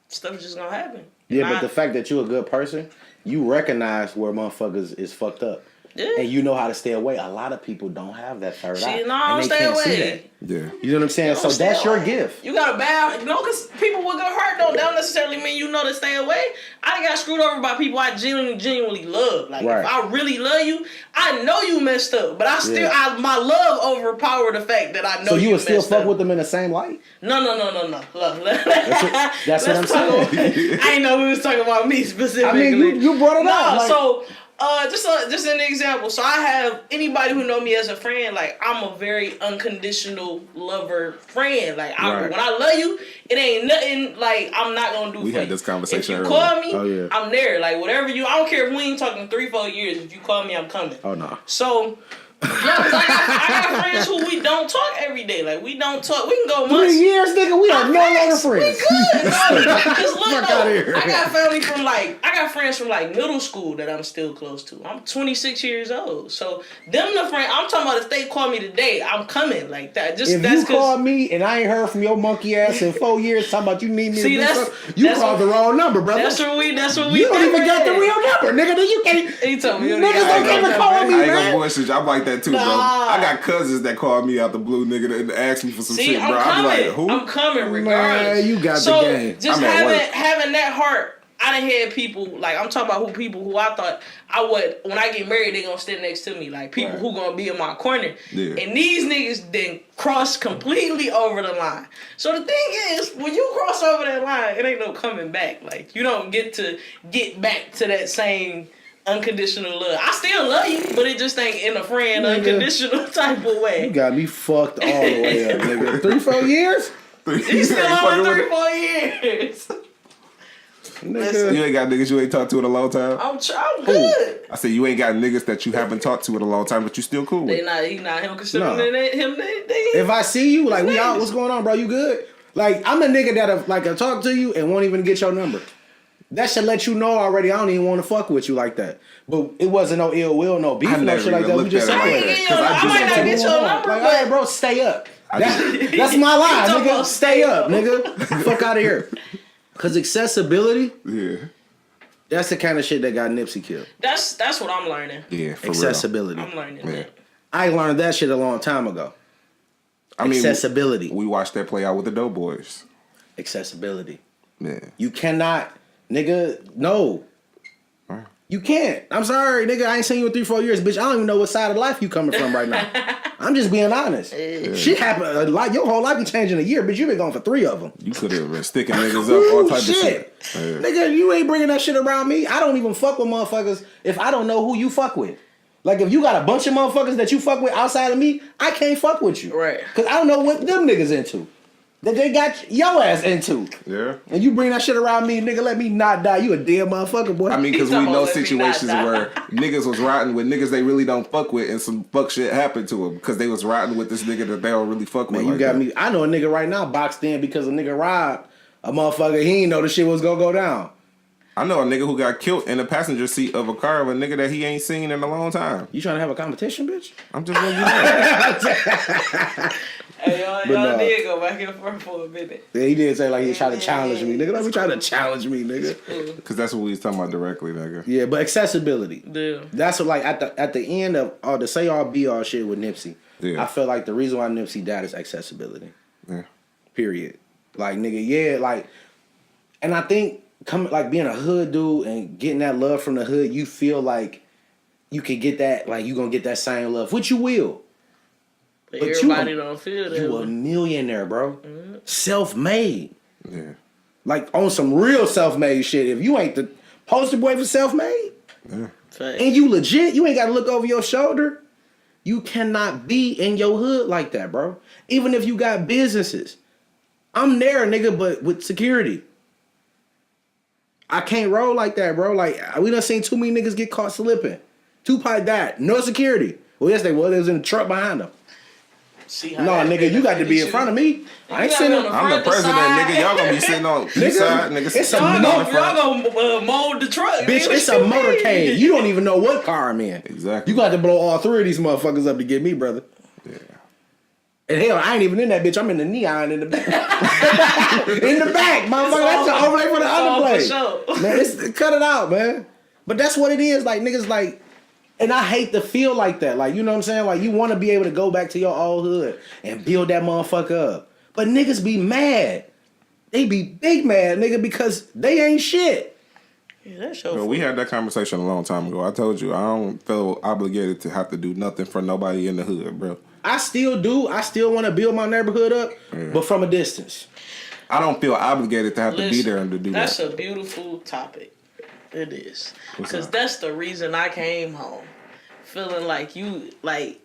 stuff's just gonna happen. Yeah, but the fact that you're a good person, you recognize where motherfuckers is fucked up. Yeah. And you know how to stay away. A lot of people don't have that third eye. No, I don't stay away. Yeah. You know what I'm saying? So that's your gift. You got a bad, because people with good heart don't necessarily mean you know to stay away. I got screwed over by people I genuinely love. Like, if I really love you, I know you messed up, but I still, my love overpower the fact that I know you messed up. So you would still fuck with them in the same light? No. Look, that's what I'm saying. I didn't know we was talking about me specifically. I mean, you brought it up. So... just an example. So I have anybody who know me as a friend. Like I'm a very unconditional lover friend. Like when I love you, it ain't nothing. Like I'm not gonna do. We had this conversation. If you call me, I'm there. Like whatever you. I don't care if we ain't talking 3-4 years. If you call me, I'm coming. Oh no. So. Yeah, cause I got friends who we don't talk every day. Like we don't talk. We can go months. 3 years, nigga. We are no longer friends. We good. Just look though. I got family from I got friends from middle school that I'm still close to. I'm 26 years old. So them the friend. I'm talking about if they call me today, I'm coming like that. Just if you call me and I ain't heard from your monkey ass in 4 years, talking about you need me to do something, you called the wrong number, brother. That's what we. You don't even got the real number, nigga. You can't. He told me. Niggas don't even call me, man. I ain't gonna bullshit you. I'm like that too, bro. I got cousins that call me out the blue, nigga, and ask me for some shit, bro. I'm I'm like, who? I'm coming regardless. Man, you got the game. Just having that heart, I done had people, like, I'm talking about who I thought I would, when I get married, they gonna stand next to me. Like, people who gonna be in my corner. Yeah. And these niggas then cross completely over the line. So the thing is, when you cross over that line, it ain't no coming back. Like, you don't get to get back to that same unconditional love. I still love you, but it just ain't in a friend unconditional type of way. You got me fucked all the way up, nigga. 3-4 years? You still on 3-4 years. Nigga. You ain't got niggas you ain't talked to in a long time? I'm good. I said you ain't got niggas that you haven't talked to in a long time, but you still cool with. He not him considering him. If I see you, like, we out, what's going on, bro? You good? Like, I'm a nigga that'll, like, I'll talk to you and won't even get your number. That should let you know already I don't even want to fuck with you like that. But it wasn't no ill will, no beef, no shit like that. We just separated. I might not get your number, like, all right, bro, stay up. That's my line, nigga. Stay up, nigga. Fuck out of here. Because accessibility, that's the kind of shit that got Nipsey killed. That's what I'm learning. Yeah, for accessibility. Real. I'm learning that. I learned that shit a long time ago. Accessibility. We watched that play out with the Doughboys. Accessibility. Yeah. You cannot, nigga, no. You can't. I'm sorry, nigga. I ain't seen you in 3-4 years, bitch. I don't even know what side of life you coming from right now. I'm just being honest. Yeah. Shit happened a lot. Your whole life can change in a year, but you been gone for 3 of them. You could have been sticking niggas up, all type of shit. Yeah. Nigga, you ain't bringing that shit around me. I don't even fuck with motherfuckers if I don't know who you fuck with. Like, if you got a bunch of motherfuckers that you fuck with outside of me, I can't fuck with you. Right. Because I don't know what them niggas into. That they got your ass into. Yeah. And you bring that shit around me, nigga, let me not die. You a dead motherfucker, boy. I mean, because we know situations where niggas was riding with niggas they really don't fuck with and some fuck shit happened to them because they was riding with this nigga that they don't really fuck with. Man, you got me. I know a nigga right now boxed in because a nigga robbed a motherfucker. He ain't know the shit was gonna go down. I know a nigga who got killed in the passenger seat of a car of a nigga that he ain't seen in a long time. You trying to have a competition, bitch? I'm just letting you know. Hey, y'all did go back and forth for a minute. Yeah, he did say like he tried to challenge me, nigga. Don't be trying to challenge me, nigga. Because that's what we was talking about directly, nigga. Yeah, but accessibility. Yeah. That's what, like, at the end of all the say all be all shit with Nipsey. Yeah. I feel like the reason why Nipsey died is accessibility. Yeah. Period. Like, nigga, yeah, like, and I think coming, like, being a hood dude and getting that love from the hood, you feel like you could get that, like, you gonna get that same love, which you will. But everybody don't feel that. You a millionaire, bro. Mm-hmm. Self-made. Yeah. Like, on some real self-made shit. If you ain't the poster boy for self-made, and you legit, you ain't got to look over your shoulder, you cannot be in your hood like that, bro. Even if you got businesses. I'm there, nigga, but with security. I can't roll like that, bro. Like, we done seen too many niggas get caught slipping. Tupac died. No security. Well, yes, they was in the truck behind them. No, nigga, you got to be in front of me. I ain't sitting. I'm the president, nigga. Y'all gonna be sitting on the side, nigga. It's y'all gonna mold the truck, bitch. It's a motorcade. You don't even know what car I'm in. Exactly. You got to blow all 3 of these motherfuckers up to get me, brother. Yeah. And hell, I ain't even in that bitch. I'm in the neon in the back. In the back, motherfucker. That's the overlay for the other place. Sure. Man, cut it out, man. But that's what it is. Like, niggas, like. And I hate to feel like that. Like, you know what I'm saying? Like, you want to be able to go back to your old hood and build that motherfucker up. But niggas be mad. They be big mad, nigga, because they ain't shit. Yeah, that's so we had that conversation a long time ago. I told you, I don't feel obligated to have to do nothing for nobody in the hood, bro. I still do. I still want to build my neighborhood up, but from a distance. I don't feel obligated to have to be there and to do that. That's a beautiful topic. It is. Because that's the reason I came home. Feeling like I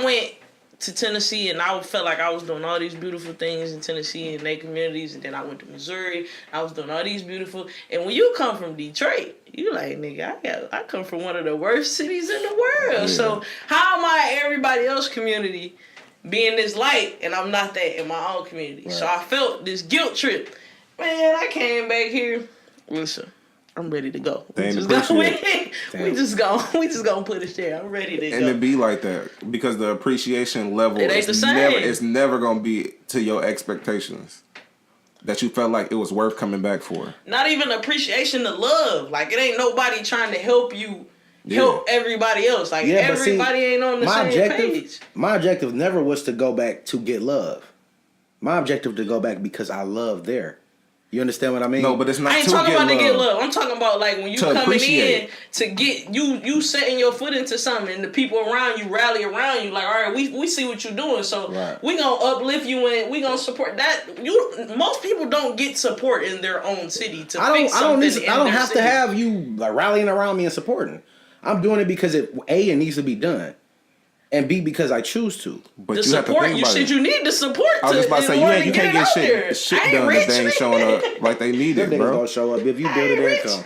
went to Tennessee and I felt like I was doing all these beautiful things in Tennessee and their communities, and then I went to Missouri. I was doing all these beautiful, and when you come from Detroit, you like, nigga, I come from one of the worst cities in the world. Yeah. So how am I everybody else community being this light and I'm not that in my own community? Right. So I felt this guilt trip. Man, I came back here. Listen. I'm ready to go. We just gonna put it there. I'm ready to go. And it be like that because the appreciation level is never gonna be to your expectations that you felt like it was worth coming back for. Not even appreciation, the love. Like, it ain't nobody trying to help you help everybody else. Like, everybody ain't on the same page. My objective never was to go back to get love. My objective to go back because I love there. You understand what I mean? No, but it's not. I ain't talking about to get love. I'm talking about like when you To coming appreciate. in to get you setting your foot into something and the people around you rally around you like, all right, we see what you're doing, so we gonna uplift you and we gonna support that. Most people don't get support in their own city to fix something. I don't have to have you like rallying around me and supporting. I'm doing it because it needs to be done. And B, because I choose to. But the you have to support think you about shit it. you need the support. I was just about to say you can't get there. shit done if they ain't showing up like they need Them it, niggas bro. gonna show up. If you build it, they come.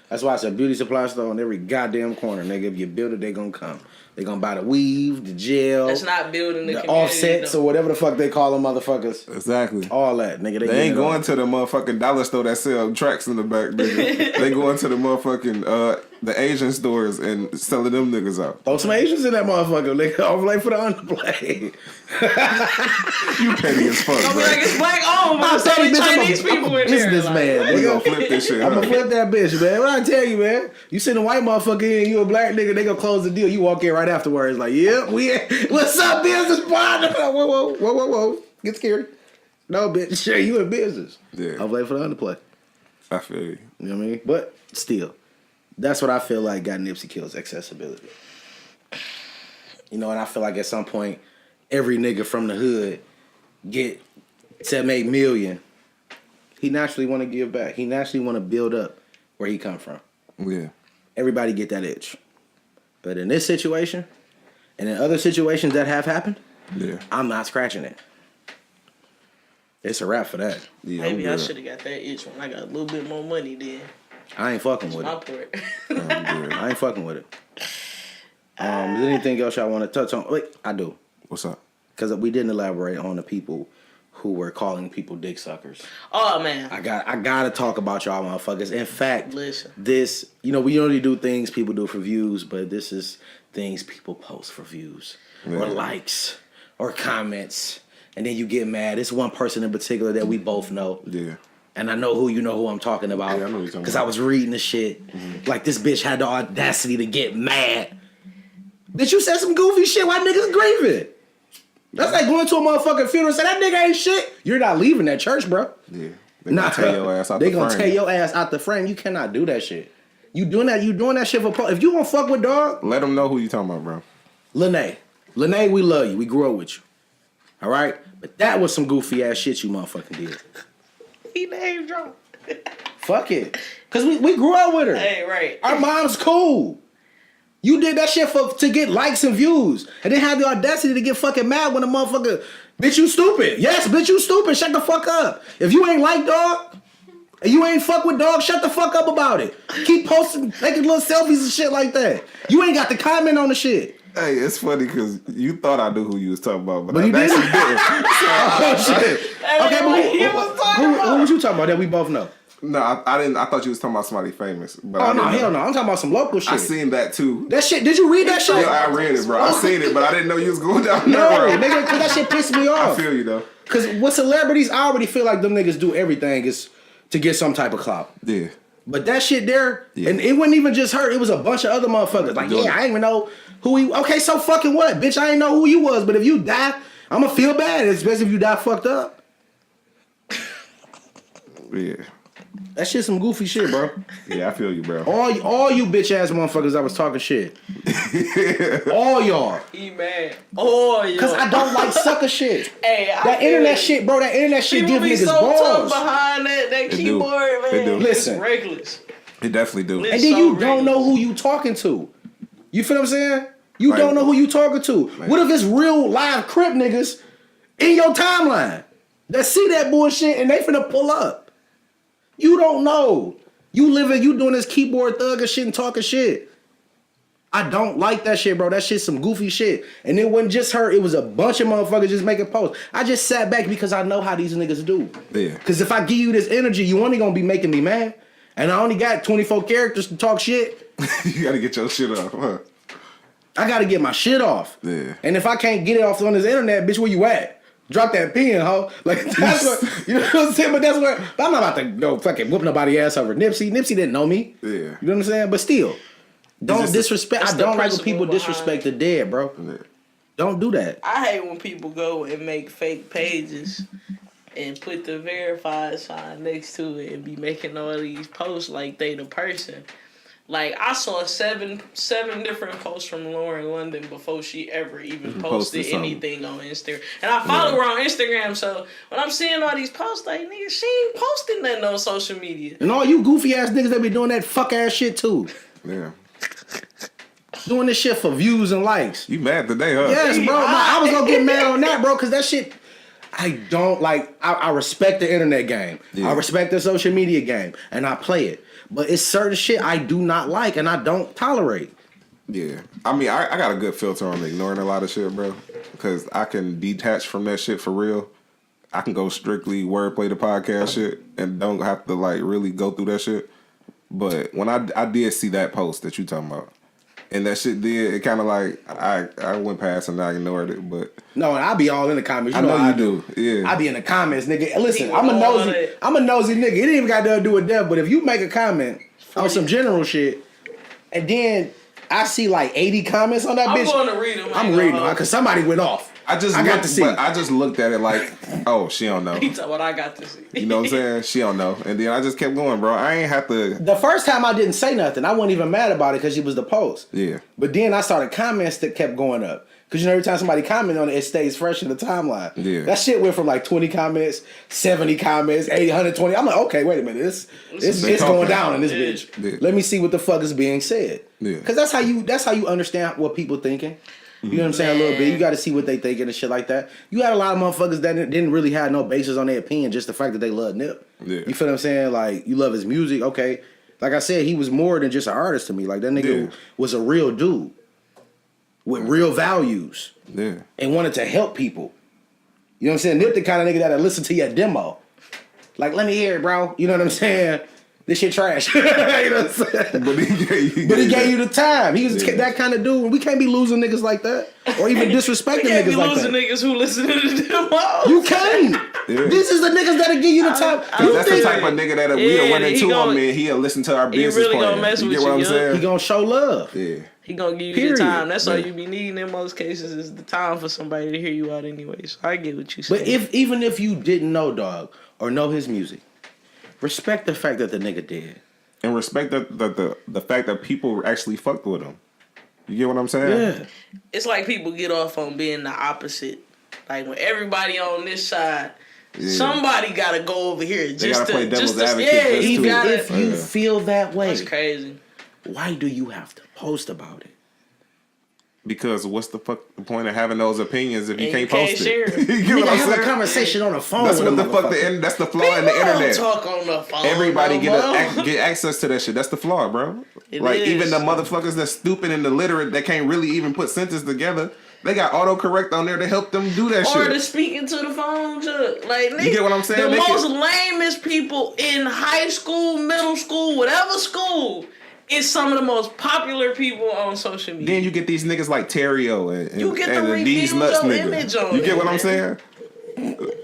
That's why it's a beauty supply store on every goddamn corner, nigga. If you build it, they gonna come. They gonna buy the weave, the gel. That's not building the community, offsets though. or whatever the fuck they call them motherfuckers. Exactly. All that, nigga. They ain't going to the motherfucking dollar store that sell tracks in the back, nigga. They going to the motherfucking the Asian stores and selling them niggas out. Throw some Asians in that motherfucker, nigga. Overlay for the underplay. You petty as fuck, Don't be bro. like it's black owned, but there's only Chinese people in there. Businessman, We nigga. gonna flip this shit. I'm Huh? gonna flip that bitch, man. What I tell you, man? You send a white motherfucker in, you a black nigga, they gonna close the deal. You walk in right afterwards, like, yep, what's up, business partner? Whoa. Get scared. No, bitch, sure, you in business. Yeah. I'll play for the underplay. I feel you. You know what I mean? But still, that's what I feel like got Nipsey kills accessibility. You know, and I feel like at some point, every nigga from the hood get to make million. He naturally want to give back. He naturally want to build up where he come from. Yeah. Everybody get that itch. But in this situation, and in other situations that have happened, Yeah. I'm not scratching it. It's a wrap for that. Yeah. Maybe I should have got that itch when I got a little bit more money then. I ain't fucking with My it. part. I ain't fucking with it. Is there anything else y'all want to touch on? Wait, I do. What's up? Because we didn't elaborate on the people who were calling people dick suckers. Oh man. I gotta talk about y'all motherfuckers. In fact, Listen. this, we only do things people do for views, but this is things people post for views or likes or comments. And then you get mad. It's one person in particular that we both know. Yeah. And I know who I'm talking about. Yeah, I know who you're talking Because about. I was reading the shit. Mm-hmm. Like, this bitch had the audacity to get mad. Bitch, you said some goofy shit. Why niggas grieving? That's like going to a motherfucking funeral and say, that nigga ain't shit. You're not leaving that church, bro. Yeah. They gonna tear your ass out the They gonna frame. tear your ass out the frame. You cannot do that shit. You doing that shit for... If you gonna fuck with dog... Let them know who you talking about, bro. Lene, we love you. We grew up with you. All right? But that was some goofy ass shit you motherfucking did. He name dropped. Fuck it. Because we grew up with her. Hey, right. Our mom's cool. You did that shit to get likes and views. And then have the audacity to get fucking mad when a motherfucker... Bitch, you stupid. Yes, bitch, you stupid. Shut the fuck up. If you ain't like dog, and you ain't fuck with dog, shut the fuck up about it. Keep posting, taking little selfies and shit like that. You ain't got to comment on the shit. Hey, it's funny because you thought I knew who you was talking about, but But I you didn't? actually didn't. Oh, shit. Okay, but who was you talking about that we both know? No, I didn't. I thought you was talking about somebody famous. But Oh, I no, didn't hell know. no. I'm talking about some local shit. I seen that too. That shit, did you read that shit? Yeah, I read it, bro. I seen it, but I didn't know you was going down No, that road. nigga, because that shit pissed me I off. feel you though. Because with celebrities, I already feel like them niggas do everything is to get some type of clout. Yeah. But that shit there, Yeah. and it wasn't even just her, it was a bunch of other motherfuckers. Like, yeah, I didn't even know who he... Okay, so fucking what? Bitch, I didn't know who you was, but if you die, I'm gonna feel bad, especially if you die fucked up. Yeah. That shit some goofy shit, bro. Yeah, I feel you, bro. All you bitch ass motherfuckers that was talking shit. All y'all. He mad. Oh, yo. Because I don't like sucker shit. Hey, I That feel internet it. shit, bro, that internet shit People give be niggas so tough balls. behind that They do. keyboard, man. They do. Listen. It's reckless. It definitely do. Listen. And then so you don't reckless. know who you talking to. You feel what I'm saying? You Right. don't know who you talking to. What if it's real live Crip niggas in your timeline that see that bullshit and they finna pull up? You don't know. You doing this keyboard thugger shit and talking shit. I don't like that shit, bro. That shit's some goofy shit. And it wasn't just her. It was a bunch of motherfuckers just making posts. I just sat back because I know how these niggas do. Yeah. Because if I give you this energy, you only gonna be making me mad. And I only got 24 characters to talk shit. You gotta get your shit off, huh? I gotta get my shit off. Yeah. And if I can't get it off on this internet, bitch, where you at? Drop that pen, ho. Like, that's what, you know what I'm saying? But that's where, but I'm not about to go fucking whoop nobody's ass over Nipsey. Nipsey didn't know me. Yeah. You know what I'm saying? But still, don't just- disrespect. it's I the don't like when principle people behind disrespect the dead, bro. Yeah. Don't do that. I hate when people go and make fake pages and put the verified sign next to it and be making all these posts like they the person. Like, I saw seven different posts from Lauren London before she ever even posted anything on Instagram. And I follow her on Instagram, so when I'm seeing all these posts, like, nigga, she ain't posting nothing on social media. And all you goofy ass niggas that be doing that fuck ass shit too. Yeah. Doing this shit for views and likes. You mad today, huh? Yes, bro. I was gonna get mad on that, bro, because that shit, I don't like. I respect the internet game. Yeah. I respect the social media game, and I play it. But it's certain shit I do not like, and I don't tolerate. Yeah. I mean, I got a good filter on ignoring a lot of shit, bro, because I can detach from that shit for real. I can go strictly Wordplay the podcast shit and don't have to, like, really go through that shit. But when I did see that post that you talking about, and that shit it kind of like, I went past and I ignored it, but... No, and I be all in the comments. You know you do. Yeah. I be in the comments, nigga. Listen, I'm a nosy nigga. It ain't even got nothing to do with that, but if you make a comment on some general shit, and then I see like 80 comments on that bitch... I'm going to read them. I'm reading them, because somebody went off. I got to see. I just looked at it like, oh, she don't know. He told what I got to see. You know what I'm saying? She don't know. And then I just kept going, bro. I ain't have to... The first time I didn't say nothing. I wasn't even mad about it because it was the post. Yeah. But then I started comments that kept going up. Because you know, every time somebody comment on it, it stays fresh in the timeline. Yeah. That shit went from like 20 comments, 70 comments, 820. I'm like, okay, wait a minute. It's going down in this bitch. Yeah. Let me see what the fuck is being said. Yeah. Because that's how you understand what people thinking. You know what I'm saying? A little bit. You got to see what they thinking and shit like that. You had a lot of motherfuckers that didn't really have no basis on their opinion, just the fact that they love Nip. Yeah. You feel what I'm saying? Like, you love his music. Okay. Like I said, he was more than just an artist to me. Like, that nigga was a real dude with real values. Yeah. And wanted to help people. You know what I'm saying? Nip the kind of nigga that'll listen to your demo. Like, let me hear it, bro. You know what I'm saying? This shit trash. You know what I'm saying? But he gave you the time. He was that kind of dude. We can't be losing niggas like that. Or even disrespecting niggas like that. We can't be losing niggas who listen to the demo. You can't. Yeah. This is the niggas that'll give you the time. That's the type of nigga that we'll run into him and he'll listen to our business plan. He really gonna mess with you. Get what I'm saying? He gonna show love. Yeah. He gonna give you the time. That's all you be needing in most cases is the time for somebody to hear you out anyway. So I get what you saying. But even if you didn't know dog or know his music, respect the fact that the nigga did. And respect the fact that people actually fucked with him. You get what I'm saying? Yeah. It's like people get off on being the opposite. Like when everybody on this side, somebody gotta go over here. They gotta play devil's advocate. Even if you feel that way. That's crazy. Why do you have to post about it? Because what's the point of having those opinions if you can't post share it? You get what I'm saying? Have a conversation on the phone. That's what the fuck that's the flaw in the internet. Talk on the phone. Everybody get access to that shit. That's the flaw, bro. Even the motherfuckers that's stupid and illiterate that can't really even put sentences together. They got autocorrect on there to help them do that shit. Or to speaking to the phone, like nigga, you get what I'm saying? The most lamest people in high school, middle school, whatever school. It's some of the most popular people on social media. Then you get these niggas like Terrio and you get and to these nuts image on You get what I'm saying?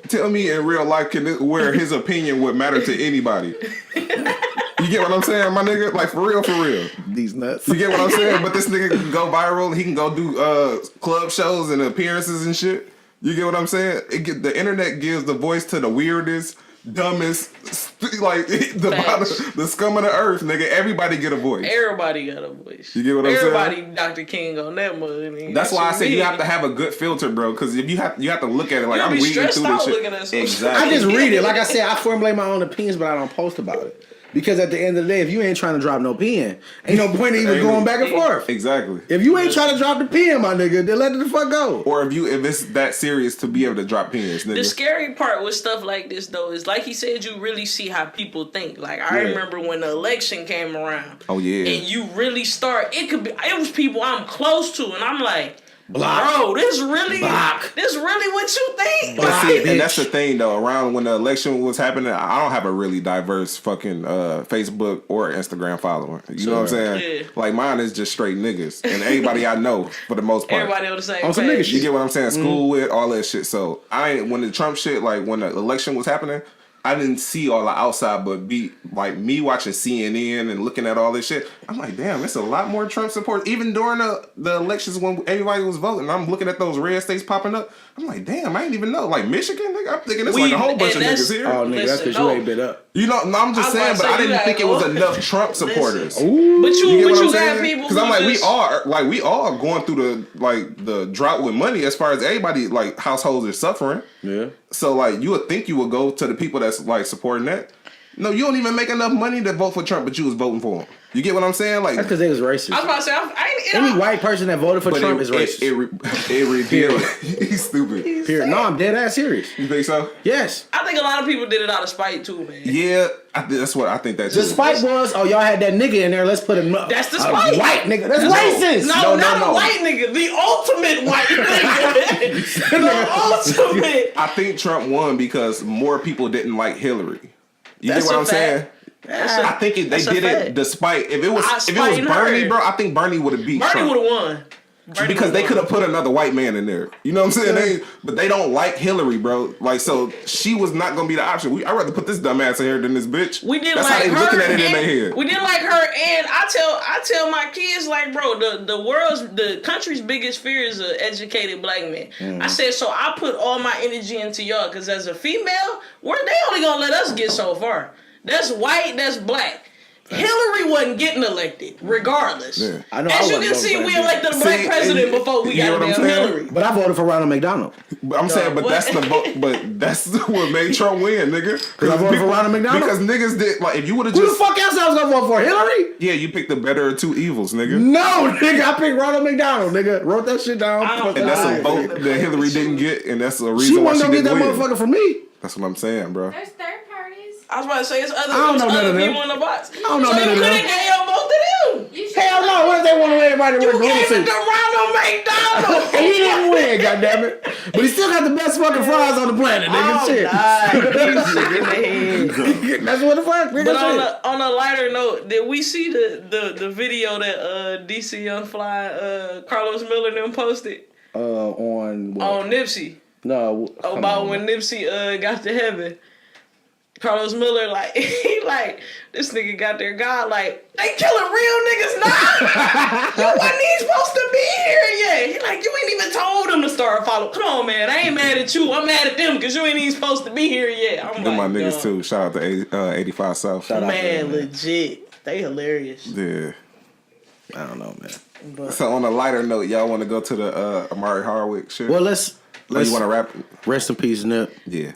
Tell me in real life where his opinion would matter to anybody. You get what I'm saying, my nigga? Like for real. These nuts. You get what I'm saying? But this nigga can go viral. He can go do club shows and appearances and shit. You get what I'm saying? The internet gives the voice to the weirdest, dumbest, like the scum of the earth, nigga. Everybody get a voice. Everybody got a voice. You get what I'm saying? Everybody Dr. King on that mother. That's why I say you have to have a good filter, bro. Because if you have to look at it like I'm reading through this shit. Exactly. I just read it. Like I said, I formulate my own opinions, but I don't post about it. Because at the end of the day, if you ain't trying to drop no pen, ain't no point in even going back and forth. Exactly. If you ain't trying to drop the pen, my nigga, then let it the fuck go. Or if it's that serious to be able to drop pens, nigga. The scary part with stuff like this, though, is like he said, you really see how people think. Like, I remember when the election came around. Oh, yeah. And you really it was people I'm close to, and I'm like, block. Bro, this really what you think? But see, and that's the thing though. Around when the election was happening, I don't have a really diverse fucking Facebook or Instagram following. You know what I'm saying? Yeah. Like mine is just straight niggas and everybody I know for the most part. Everybody on the same page. Some niggas you get what I'm saying? School with all that shit. So when the Trump shit, like when the election was happening, I didn't see all the outside, but be like me watching CNN and looking at all this shit. I'm like, damn, it's a lot more Trump support. Even during the elections when everybody was voting, I'm looking at those red states popping up. I'm like, damn, I didn't even know. Like Michigan, nigga, I'm thinking it's like a whole bunch of niggas here. Oh, nigga, that's because you ain't been up. You know, no, I'm just saying, but I didn't think it was enough Trump supporters. Ooh. But you got people because I'm like, we are going through the drought with money as far as everybody like households are suffering. Yeah. So like you would think you would go to the people that's like supporting that. No, you don't even make enough money to vote for Trump, but you was voting for him. You get what I'm saying? Like that's because they was racist. I was about to say, any white person that voted for Trump is racist. It revealed he's stupid. Period. No, I'm dead ass serious. You think so? Yes. I think a lot of people did it out of spite too, man. Yeah, that's what I think. That the spite was, y'all had that nigga in there. Let's put him up. That's the spite. White nigga. That's racist. No, not a white nigga. The ultimate white nigga. The ultimate. I think Trump won because more people didn't like Hillary. You That's get what a I'm fact. saying? I think they did it despite if it was Bernie, bro. I think Bernie would have beat Trump. Bernie would have won. Because they could have put another white man in there. You know what I'm saying? But they don't like Hillary, bro. Like, so she was not going to be the option. I'd rather put this dumbass in here than this bitch. We didn't That's like how they her. looking at it in their head. We didn't like her. And I tell my kids, like, bro, the country's biggest fear is an educated black man. I said, so I put all my energy into y'all. Because as a female, they only going to let us get so far. That's white, that's black. Hillary wasn't getting elected, regardless. Yeah. As you can see, we elected a black president before we got damn Hillary. But I voted for Ronald McDonald. But I'm saying, that's the vote. But that's what made Trump win, nigga. Because I voted for Ronald McDonald. Because niggas did like if you would have Who the fuck else I was gonna vote for? Hillary? Yeah, you picked the better of two evils, nigga. No, nigga, I picked Ronald McDonald, nigga. Wrote that shit down. And that's a vote that Hillary didn't get, and that's a reason why she didn't win. She wasn't gonna get that motherfucker for me. That's what I'm saying, bro. There's third parties. I was about to say it's other people in the box. I don't know none of them. So you could have gave your vote to them. Hell no, what if they want to everybody to You wear gave blue it to Ronald McDonald. And he didn't win, goddammit. But he still got the best fucking fries on the planet, nigga. Shit. That's what the fuck, nigga. But on a lighter note, did we see the video that DC Young Fly Carlos Miller them posted? On what? On Nipsey. No. About when Nipsey got to heaven. Carlos Miller, like, he like, this nigga got their God, like, they killing real niggas now. You wasn't even supposed to be here yet. He like, you ain't even told them to start following. Come on, man, I ain't mad at you. I'm mad at them because you ain't even supposed to be here yet. I'm like, my niggas too. Shout out to 85 South. Shout out man, legit. They hilarious. Yeah. I don't know, man. But, so on a lighter note, y'all want to go to the Amari Hardwick shit? Well, let's you want to wrap? Rest in peace, Nip. Yeah.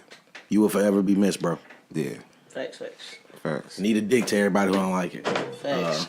You will forever be missed, bro. Yeah. Facts. Facts. Need a dick to everybody who don't like it. Facts.